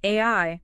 AI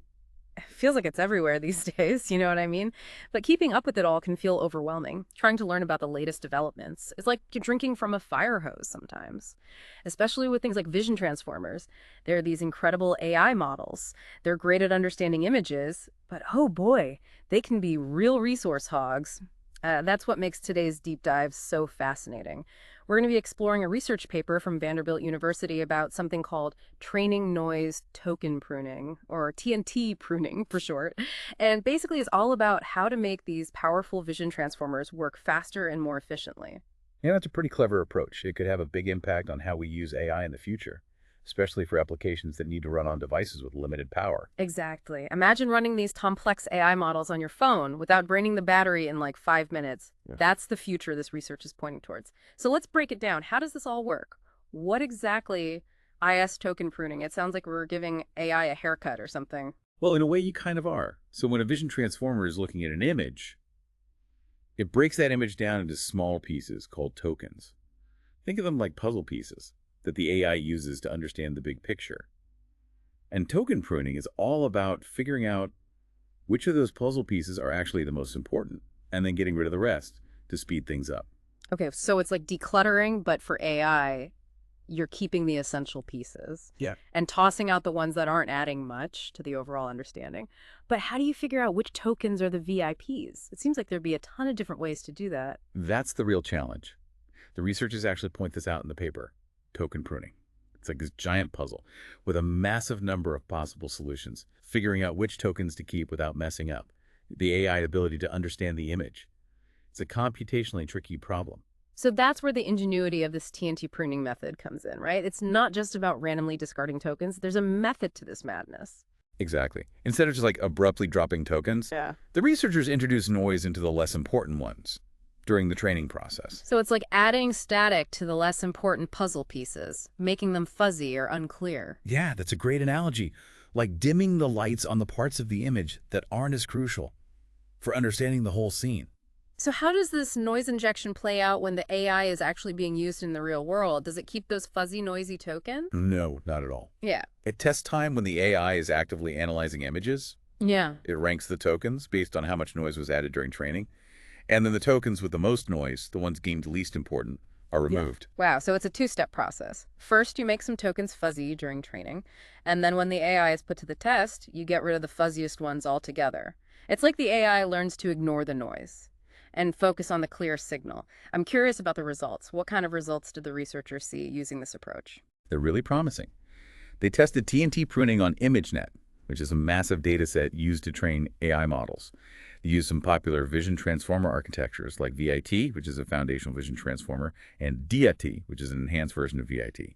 feels like it's everywhere these days, you know what I mean? But keeping up with it all can feel overwhelming. Trying to learn about the latest developments is like you're drinking from a fire hose sometimes, especially with things like vision transformers. There are these incredible AI models. They're great at understanding images, but oh boy, they can be real resource hogs. That's what makes today's deep dive so fascinating. We're going to be exploring a research paper from Vanderbilt University about something called training noise token pruning, or TNT pruning for short. And basically, it's all about how to make these powerful vision transformers work faster and more efficiently. Yeah, that's a pretty clever approach. It could have a big impact on how we use AI in the future, especially for applications that need to run on devices with limited power. Exactly. Imagine running these complex AI models on your phone without draining the battery in like 5 minutes. Yeah. That's the future this research is pointing towards. So let's break it down. How does this all work? What exactly IS token pruning? It sounds like we're giving AI a haircut or something. Well, in a way, you kind of are. So when a vision transformer is looking at an image, it breaks that image down into small pieces called tokens. Think of them like puzzle pieces that the AI uses to understand the big picture. And token pruning is all about figuring out which of those puzzle pieces are actually the most important, and then getting rid of the rest to speed things up. Okay, so it's like decluttering, but for AI, you're keeping the essential pieces Yeah. and tossing out the ones that aren't adding much to the overall understanding. But how do you figure out which tokens are the VIPs? It seems like there'd be a ton of different ways to do that. That's the real challenge. The researchers actually point this out in the paper, token pruning. It's like this giant puzzle with a massive number of possible solutions, figuring out which tokens to keep without messing up the AI ability to understand the image. It's a computationally tricky problem. So that's where the ingenuity of this TNT pruning method comes in, right? It's not just about randomly discarding tokens. There's a method to this madness. Exactly. Instead of just like abruptly dropping tokens, Yeah. the researchers introduce noise into the less important ones during the training process. So it's like adding static to the less important puzzle pieces, making them fuzzy or unclear. Yeah, that's a great analogy. Like dimming the lights on the parts of the image that aren't as crucial for understanding the whole scene. So how does this noise injection play out when the AI is actually being used in the real world? Does it keep those fuzzy, noisy tokens? No, not at all. Yeah. At test time, when the AI is actively analyzing images, Yeah. it ranks the tokens based on how much noise was added during training. And then the tokens with the most noise, the ones deemed least important, are removed. Wow, so it's a two-step process. First, you make some tokens fuzzy during training, and then when the AI is put to the test, you get rid of the fuzziest ones altogether. It's like the AI learns to ignore the noise and focus on the clear signal. I'm curious about the results. What kind of results did the researchers see using this approach? They're really promising. They tested TNT pruning on ImageNet, which is a massive data set used to train AI models. They used some popular vision transformer architectures like VIT, which is a foundational vision transformer, and DIT, which is an enhanced version of VIT.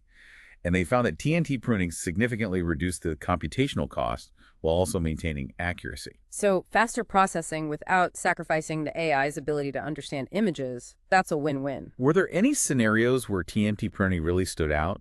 And they found that TNT pruning significantly reduced the computational cost while also maintaining accuracy. So faster processing without sacrificing the AI's ability to understand images, that's a win-win. Were there any scenarios where TNT pruning really stood out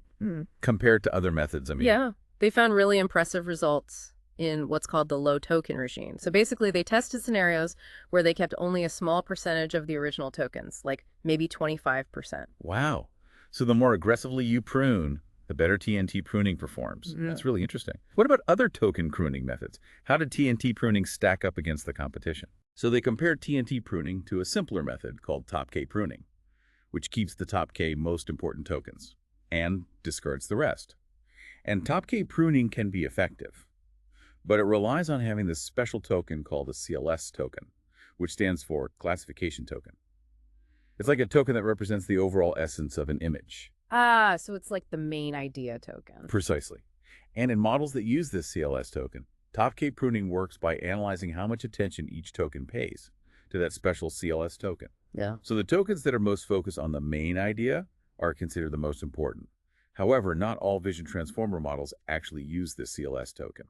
compared to other methods? Yeah, they found really impressive results in what's called the low token regime. So basically, they tested scenarios where they kept only a small percentage of the original tokens, like maybe 25%. Wow. So the more aggressively you prune, the better TNT pruning performs. Yeah. That's really interesting. What about other token pruning methods? How did TNT pruning stack up against the competition? So they compared TNT pruning to a simpler method called top K pruning, which keeps the top K most important tokens and discards the rest. And top K pruning can be effective, but it relies on having this special token called a CLS token, which stands for classification token. It's like a token that represents the overall essence of an image. Ah, so it's like the main idea token. Precisely. And in models that use this CLS token, top K pruning works by analyzing how much attention each token pays to that special CLS token. Yeah. So the tokens that are most focused on the main idea are considered the most important. However, not all vision transformer models actually use this CLS token.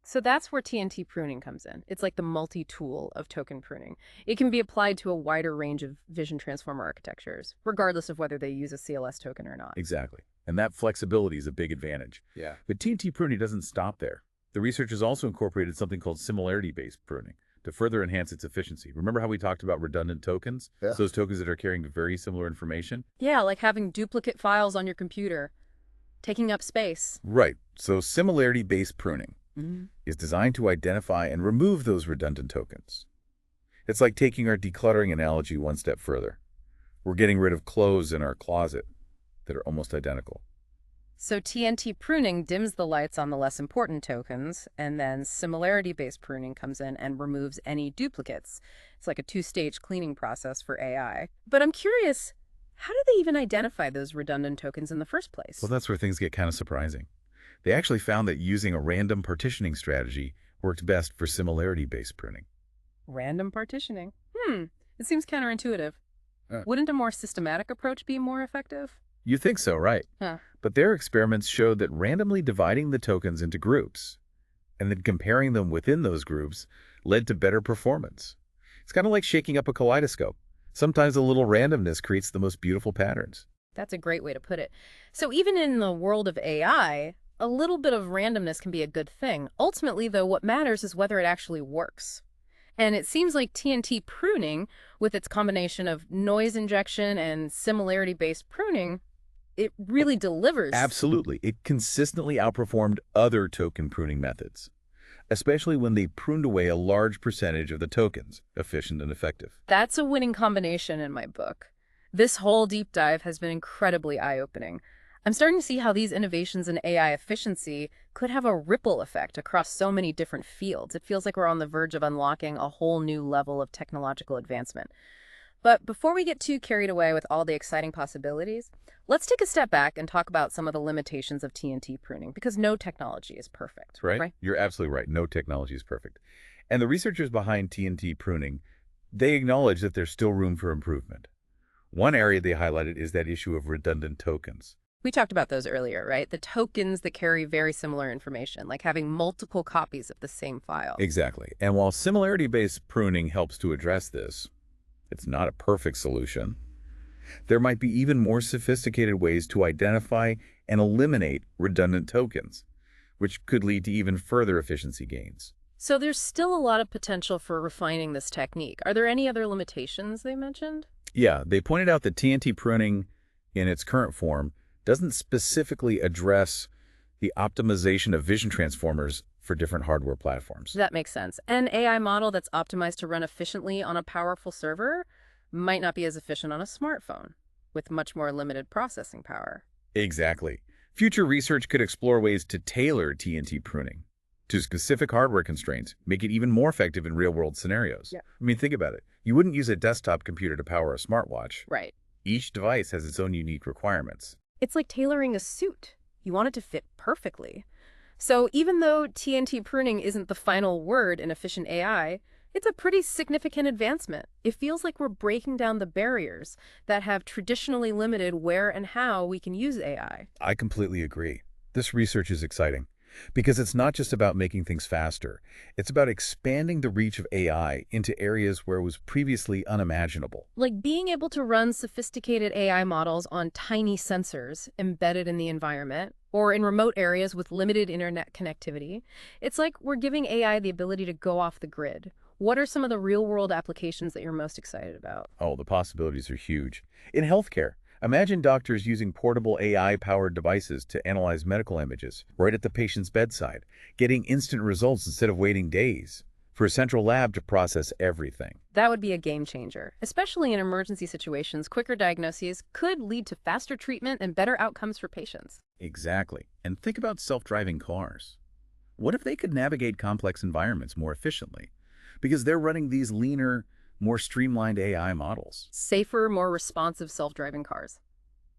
So that's where TNT pruning comes in. It's like the multi-tool of token pruning. It can be applied to a wider range of vision transformer architectures, regardless of whether they use a CLS token or not. Exactly. And that flexibility is a big advantage. Yeah. But TNT pruning doesn't stop there. The researchers also incorporated something called similarity-based pruning to further enhance its efficiency. Remember how we talked about redundant tokens? Yeah. So those tokens that are carrying very similar information? Yeah, like having duplicate files on your computer, taking up space. Right. So similarity-based pruning Mm. is designed to identify and remove those redundant tokens. It's like taking our decluttering analogy one step further. We're getting rid of clothes in our closet that are almost identical. So TNT pruning dims the lights on the less important tokens, and then similarity-based pruning comes in and removes any duplicates. It's like a two-stage cleaning process for AI. But I'm curious, how do they even identify those redundant tokens in the first Well, place? that's where things get kind of surprising. They actually found that using a random partitioning strategy worked best for similarity-based pruning. Random partitioning. It seems counterintuitive. Uh, Wouldn't a more systematic approach be more effective? you think so, right? Huh. But their experiments showed that randomly dividing the tokens into groups and then comparing them within those groups led to better performance. It's kind of like shaking up a kaleidoscope. Sometimes a little randomness creates the most beautiful patterns. That's a great way to put it. So even in the world of AI, a little bit of randomness can be a good thing. Ultimately, though, what matters is whether it actually works. And it seems like TNT pruning, with its combination of noise injection and similarity-based pruning, it really delivers. Absolutely. It consistently outperformed other token pruning methods, especially when they pruned away a large percentage of the tokens, efficient and effective. That's a winning combination in my book. This whole deep dive has been incredibly eye-opening. I'm starting to see how these innovations in AI efficiency could have a ripple effect across so many different fields. It feels like we're on the verge of unlocking a whole new level of technological advancement. But before we get too carried away with all the exciting possibilities, let's take a step back and talk about some of the limitations of TNT pruning, because no technology is perfect, Right? right? You're absolutely right. No technology is perfect. And the researchers behind TNT pruning, they acknowledge that there's still room for improvement. One area they highlighted is that issue of redundant tokens. We talked about those earlier, right? The tokens that carry very similar information, like having multiple copies of the same file. Exactly. And while similarity-based pruning helps to address this, it's not a perfect solution. There might be even more sophisticated ways to identify and eliminate redundant tokens, which could lead to even further efficiency gains. So there's still a lot of potential for refining this technique. Are there any other limitations they mentioned? Yeah, they pointed out that TNT pruning in its current form doesn't specifically address the optimization of vision transformers for different hardware platforms. That makes sense. An AI model that's optimized to run efficiently on a powerful server might not be as efficient on a smartphone with much more limited processing power. Exactly. Future research could explore ways to tailor TNT pruning to specific hardware constraints, make it even more effective in real-world scenarios. Yeah. I mean, think about it. You wouldn't use a desktop computer to power a smartwatch. Right. Each device has its own unique requirements. It's like tailoring a suit. You want it to fit perfectly. So even though TNT pruning isn't the final word in efficient AI, it's a pretty significant advancement. It feels like we're breaking down the barriers that have traditionally limited where and how we can use AI. I completely agree. This research is exciting because it's not just about making things faster. It's about expanding the reach of AI into areas where it was previously unimaginable. Like being able to run sophisticated AI models on tiny sensors embedded in the environment or in remote areas with limited internet connectivity. It's like we're giving AI the ability to go off the grid. What are some of the real-world applications that you're most excited about? Oh, the possibilities are huge. In healthcare, imagine doctors using portable AI-powered devices to analyze medical images right at the patient's bedside, getting instant results instead of waiting days for a central lab to process everything. That would be a game changer. Especially in emergency situations, quicker diagnoses could lead to faster treatment and better outcomes for patients. Exactly. And think about self-driving cars. What if they could navigate complex environments more efficiently? Because they're running these leaner, more streamlined AI models. Safer, more responsive self-driving cars.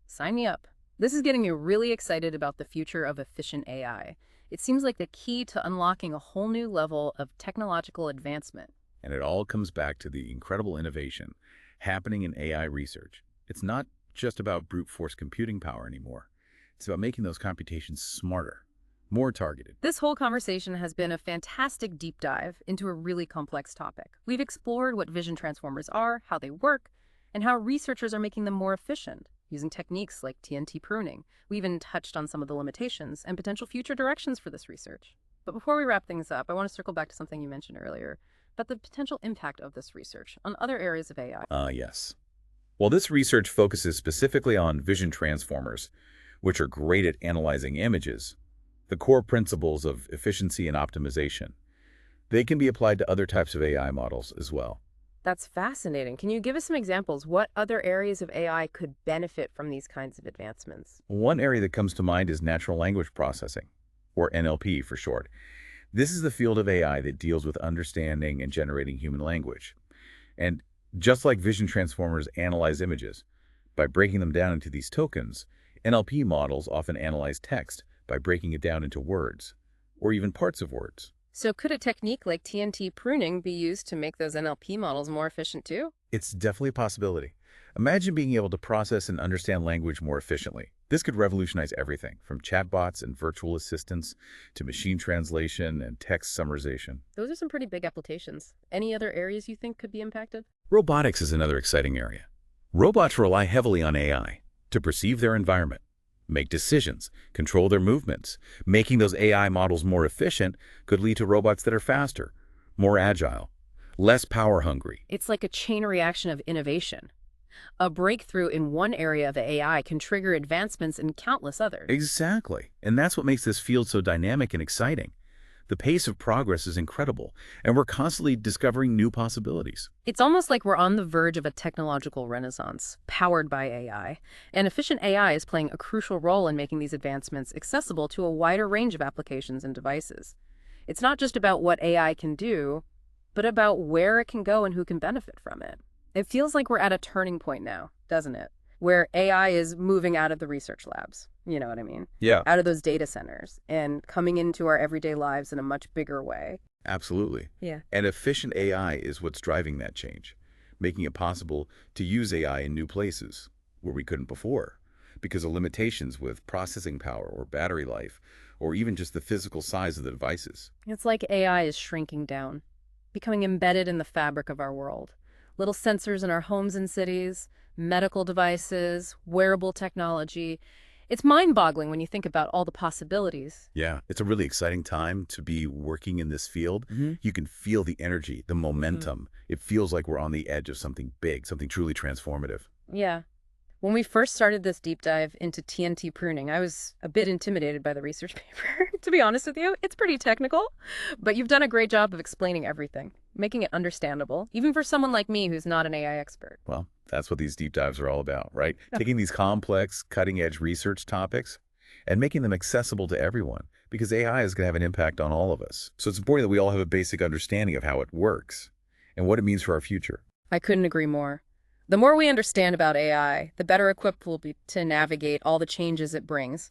Sign me up. This is getting me really excited about the future of efficient AI. It seems like the key to unlocking a whole new level of technological advancement. And it all comes back to the incredible innovation happening in AI research. It's not just about brute force computing power anymore. It's about making those computations smarter, more targeted. This whole conversation has been a fantastic deep dive into a really complex topic. We've explored what vision transformers are, how they work, and how researchers are making them more efficient, using techniques like TNT pruning. We even touched on some of the limitations and potential future directions for this research. But before we wrap things up, I want to circle back to something you mentioned earlier about the potential impact of this research on other areas of AI. Yes. While this research focuses specifically on vision transformers, which are great at analyzing images, The core principles of efficiency and optimization. They can be applied to other types of AI models as well. That's fascinating. Can you give us some examples? What other areas of AI could benefit from these kinds of advancements? One area that comes to mind is natural language processing, or NLP for short. This is the field of AI that deals with understanding and generating human language. And just like vision transformers analyze images, by breaking them down into these tokens, NLP models often analyze text by breaking it down into words, or even parts of words. So could a technique like TNT pruning be used to make those NLP models more efficient too? It's definitely a possibility. Imagine being able to process and understand language more efficiently. This could revolutionize everything, from chatbots and virtual assistants to machine translation and text summarization. Those are some pretty big applications. Any other areas you think could be impacted? Robotics is another exciting area. Robots rely heavily on AI to perceive their environment, make decisions, control their movements. Making those AI models more efficient could lead to robots that are faster, more agile, less power hungry. It's like a chain reaction of innovation. A breakthrough in one area of AI can trigger advancements in countless others. Exactly. And that's what makes this field so dynamic and exciting. The pace of progress is incredible, and we're constantly discovering new possibilities. It's almost like we're on the verge of a technological renaissance, powered by AI. And efficient AI is playing a crucial role in making these advancements accessible to a wider range of applications and devices. It's not just about what AI can do, but about where it can go and who can benefit from it. It feels like we're at a turning point now, doesn't it? Where AI is moving out of the research labs, you know what I mean? Yeah, Out of those data centers and coming into our everyday lives in a much bigger way. absolutely. Yeah. And efficient AI is what's driving that change, making it possible to use AI in new places where we couldn't before because of limitations with processing power or battery life, or even just the physical size of the devices. It's like AI is shrinking down, becoming embedded in the fabric of our world. Little sensors in our homes and cities, medical devices, wearable technology. It's mind-boggling when you think about all the possibilities. Yeah, it's a really exciting time to be working in this field. You can feel the energy, the momentum. It feels like we're on the edge of something big, something truly transformative. Yeah. When we first started this deep dive into TNT pruning, I was a bit intimidated by the research paper. To be honest with you, it's pretty technical, but you've done a great job of explaining everything, making it understandable, even for someone like me who's not an AI expert. Well, that's what these deep dives are all about, right? Taking these complex, cutting-edge research topics and making them accessible to everyone, because AI is going to have an impact on all of us. So it's important that we all have a basic understanding of how it works and what it means for our future. I couldn't agree more. The more we understand about AI, the better equipped we'll be to navigate all the changes it brings.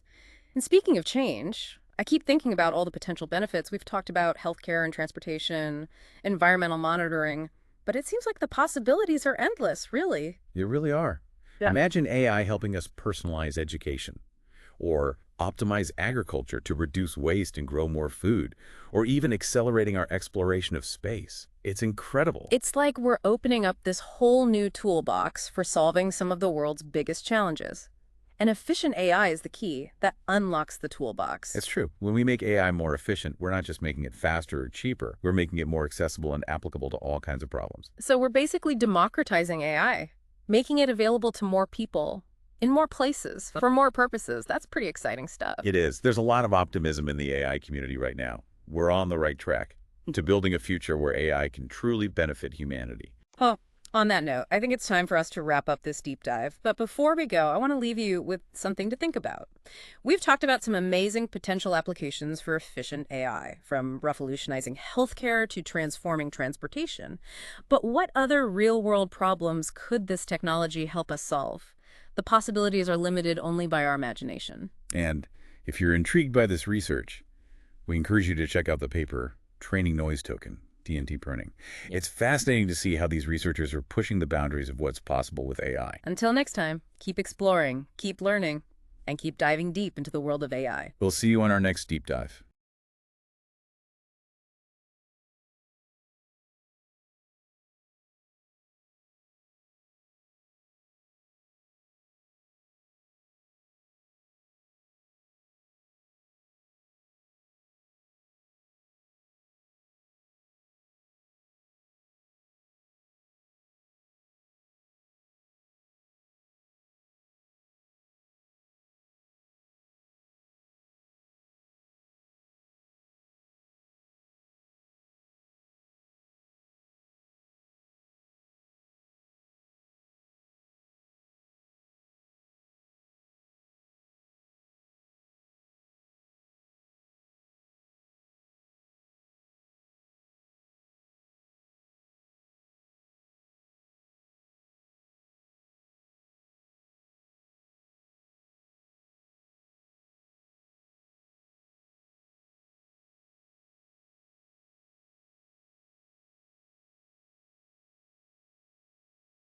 And speaking of change, I keep thinking about all the potential benefits. We've talked about healthcare and transportation, environmental monitoring, but it seems like the possibilities are endless, really. They really are. Yeah. Imagine AI helping us personalize education, or optimize agriculture to reduce waste and grow more food, or even accelerating our exploration of space. It's incredible. It's like we're opening up this whole new toolbox for solving some of the world's biggest challenges. And efficient AI is the key that unlocks the toolbox. It's true. When we make AI more efficient, we're not just making it faster or cheaper. We're making it more accessible and applicable to all kinds of problems. So we're basically democratizing AI, making it available to more people, in more places, for more purposes. That's pretty exciting stuff. It is. There's a lot of optimism in the AI community right now. We're on the right track to building a future where AI can truly benefit humanity. Oh, on that note, I think it's time for us to wrap up this deep dive. But before we go, I want to leave you with something to think about. We've talked about some amazing potential applications for efficient AI, from revolutionizing healthcare to transforming transportation. But what other real-world problems could this technology help us solve? The possibilities are limited only by our imagination. And if you're intrigued by this research, we encourage you to check out the paper, Training Noise Token, TNT Pruning. It's fascinating to see how these researchers are pushing the boundaries of what's possible with AI. Until next time, keep exploring, keep learning, and keep diving deep into the world of AI. We'll see you on our next deep dive.